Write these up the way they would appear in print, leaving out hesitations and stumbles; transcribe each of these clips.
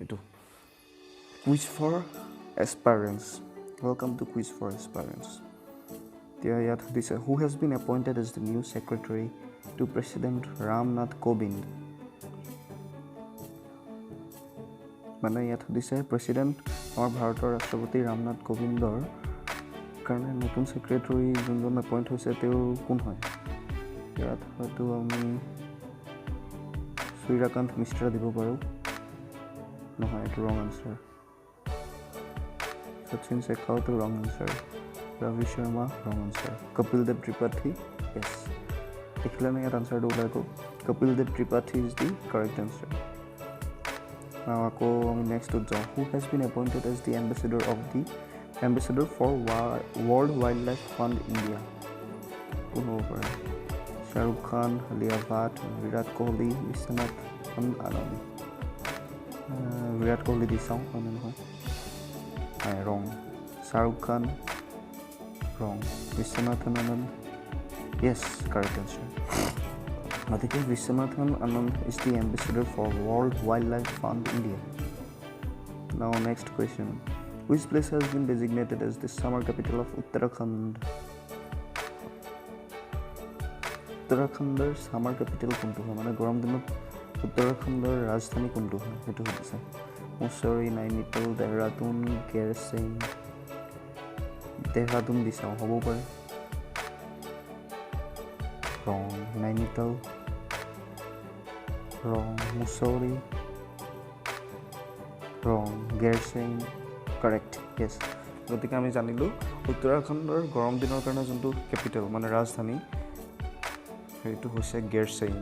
এইটো quiz for aspirants. Welcome to quiz for aspirants. Who has been appointed as the new secretary to President Ramnath Kovind? মানে ইয়াত দিছে president আমাৰ ভাৰতৰ ৰাষ্ট্ৰপতি ৰামনাথ কোবিন্দৰ কাৰণে নতুন সেক্ৰেটাৰী যোনজন এপইণ্ট হৈছে তেওঁ কোন হয় ইয়াত হয়তো আমি সূৰ্যকান্ত মিশ্ৰা দিব পাৰোঁ নহয় এইটো ৰং আনসাৰ সচিন শেখাৱতো ৰং answer Ravi Sharma wrong answer Kapil Dev Tripathi yes দেখিলে নে ইয়াত আনসাৰটো ওলাই গ'ল Kapil Dev Tripathi is the correct answer Now, next to John, who has been appointed as the ambassador for World Wildlife Fund India? Shah Rukh Khan, Alia Bhatt, Virat Kohli, Vishwanath Anand. Virat Kohli the song, wrong. Shah Rukh Khan, wrong. Vishwanath Anand, yes, correct answer. Aditya Vishwanathan Anand is the ambassador for World Wildlife Fund India. Now next question. Which place has been designated as the summer capital of Uttarakhand? Uttarakhandৰ summer capital কোনটো হয় মানে গৰম দিনত উত্তৰাখণ্ডৰ ৰাজধানী কোনটো হয় সেইটো হৈছে মুছৰি নাইনিতাল দেহৰাদুন গেৰচিং দেহৰাদুন দিছাও হ'ব পাৰে wrong nainital wrong mussoorie wrong gersing correct yes গতিকে আমি জানিলো উত্তৰাখণ্ডৰ গৰম দিনৰ কাৰণে যোনটো ক্যাপিটেল মানে ৰাজধানী সেইটো হৈছে গেৰচিং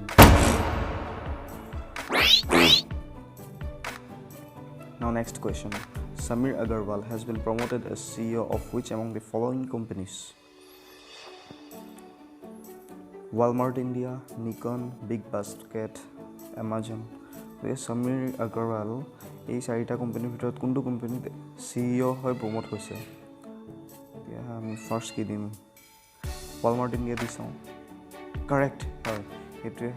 Now next question Samir Agarwal has been promoted as CEO of which among the following companies Walmart India, Nikon, Big Basket, Amazon. Samir Agarwal এই চাৰিটা কোম্পানীৰ ভিতৰত কোনটো কোম্পানীত CEO হৈ প্ৰমোট হৈছে এতিয়া আমি ফাৰ্স্ট কি দিম Walmart India দিছাও কাৰেক্ট হয় এইটোৱে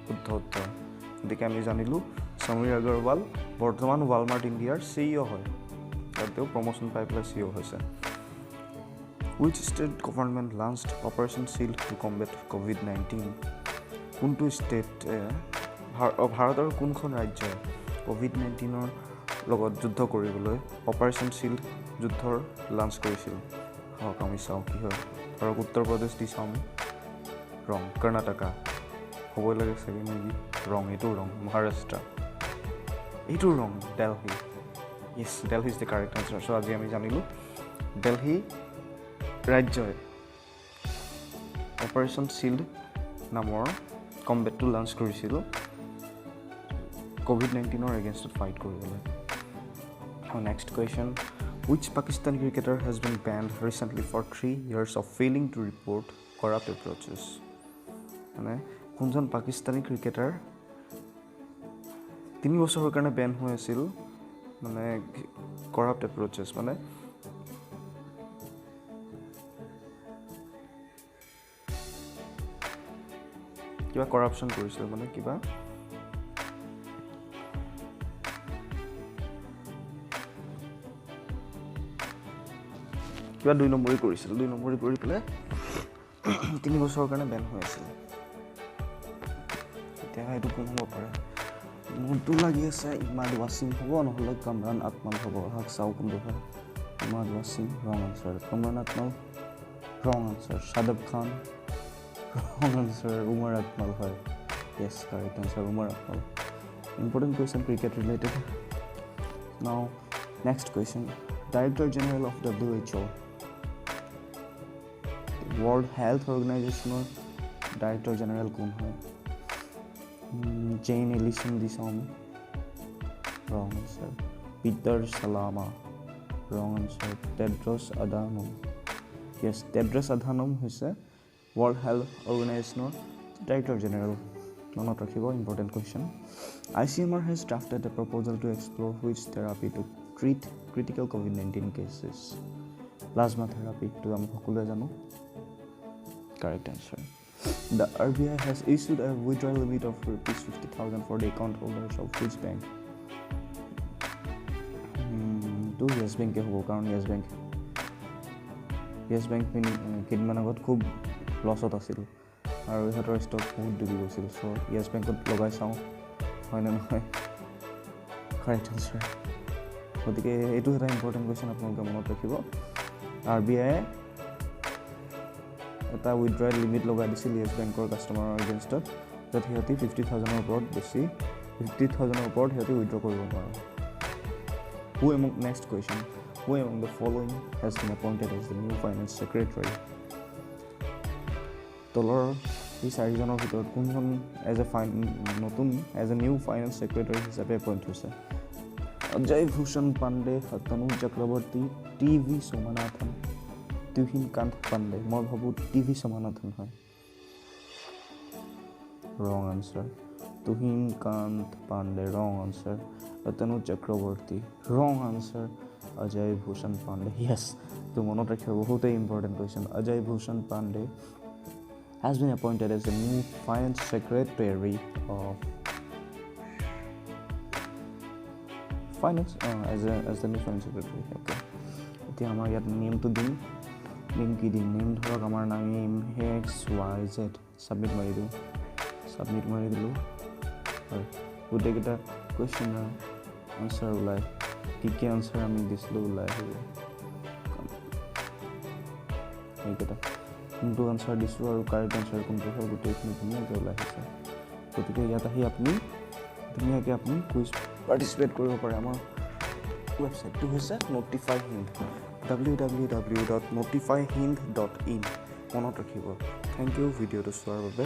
শুদ্ধ উত্তৰ গতিকে আমি জানিলো সমীৰ আগৰৱাল বৰ্তমান Walmart Indiaৰ CEO হয় আৰু তেওঁ প্ৰমোশন পাই পেলাই CEO হৈছে Which state government launched Operation Shield to combat COVID-19? কোনটো ষ্টেট ভাৰতৰ কোনখন ৰাজ্য COVID-19ৰ লগত যুদ্ধ কৰিবলৈ অপাৰেশ্যন শিল্ড যুদ্ধৰ লঞ্চ কৰিছিল হওক আমি চাওঁ কি হয় ধৰক উত্তৰ প্ৰদেশ দি চাওঁ ৰং কৰ্ণাটকা হ'বই লাগে চাগে নেকি ৰং এইটো ৰং মহাৰাষ্ট্ৰ এইটো ৰং Delhi yes Delhi is the correct answer so আজি আমি জানিলো দিল্লী ৰাজ্যই অপাৰেশ্যন শিল্ড নামৰ কম্বেটটো লঞ্চ কৰিছিল COVID-19ৰ এগেইনষ্টত ফাইট কৰিবলৈ next question which Pakistani cricketer has been banned recently for 3 years of failing to report corrupt approaches মানে কোনজন পাকিস্তানী ক্ৰিকেটাৰ 3 বছৰৰ কাৰণে বেন হৈ আছিল মানে কৰাপ্ট এপ্ৰোচেছ মানে কিবা কৰাপশন কৰিছিল মানে কিবা 2 নম্বৰী কৰিছিল 2 নম্বৰী কৰি পেলে 3 বছৰৰ কাৰণে বেন হৈ আছিল এতিয়া এইটো কোন হ'ব পাৰে মোৰটো লাগি আছে ইমাদ ৱাসিম হ'ব নহলে কামৰান আতমান হ'ব হাক চাও কোনটো হয় ইমাদ ৱাসিম ৰং আনসাৰ কামৰান আতমান ৰং answer সাদব Khan wrong answer Umar Akmal hai yes correct answer Umar Akmal important question cricket related now next question Director General of WHO World Health Organization Director General kon hai Jane Ellison disam wrong answer Peter Salama wrong answer Tedros Adhanom yes Tedros Adhanom hoise World Health Organization Director General. Not important question. ICMR has drafted a proposal to explore which therapy to treat critical COVID-19 cases. Plasma therapy to am correct answer. The RBI has issued a withdrawal limit of Rs 50,000 for the account holders of which bank? এইটো য়েছ বেংকে হ'ব, কাৰণ য়েছ bank কেইদিনমান আগত খুব লছত আছিল আৰু ইহঁতৰ ষ্টক বহুত ডুবি গৈছিল। চ' য়েছ বেংকত লগাই চাওঁ হয়নে নহয়। Correct answer. গতিকে এইটো এটা ইম্পৰ্টেণ্ট কুৱেশ্যন, আপোনালোকে মনত ৰাখিব। RBI এটা উইথড্ৰয়েল লিমিট লগাই দিছিল য়েছ বেংকৰ কাষ্টমাৰৰ এগেইনষ্টত, য'ত সিহঁতি 50,000ৰ ওপৰত সিহঁতি উইথড্ৰ কৰিব নোৱাৰে। Next question. Who among the following has been appointed as the new finance secretary? তলৰ এই চাৰিজনৰ ভিতৰত কোনজন as a new finance secretary হিচাপে এপইণ্ট হৈছে? অজয় ভূষণ পাণ্ডে, তনু চক্ৰৱৰ্তী, TV সোমনাথন, তুহিন কান্ত পাণ্ডে। মই ভাবোঁ TV সোমনাথন হয়। ৰং আনচাৰ। তুহিন কান্ত পাণ্ডে ৰং আনচাৰ। তনু চক্ৰৱৰ্তী ৰং আনচাৰ। অজয় ভূষণ পাণ্ডে য়েছ, তো মনত ৰাখিব, বহুতেই important question. Ajay Bhushan Pandey has been appointed as the new finance secretary of finance as the new finance secretary. Okay, এতিয়া আমাৰ ইয়াত নেমটো দিম কি দিম? নেম ধৰক আমাৰ নাম XYZ। ছাবমিট মাৰি দিলোঁ হয়। গোটেইকেইটা কুৱেশ্যনৰ আনচাৰ ওলায়, কি আনচাৰ আমি দিছিলোঁ ওলাই আহিব এইকেইটা, কোনটো আনচাৰ দিছোঁ আৰু কাৰেক্ট আনচাৰ কোনটো হয়, গোটেইখিনি ধুনীয়াকৈ ওলাই আহিছে। গতিকে ইয়াত আহি আপুনি ধুনীয়াকৈ কুইজ পাৰ্টিচিপেট কৰিব পাৰে। আমাৰ ৱেবছাইটটো হৈছে notifyhind, www.notifyhind.in। মনত ৰাখিব। থেংক ইউ ভিডিঅ'টো চোৱাৰ বাবে।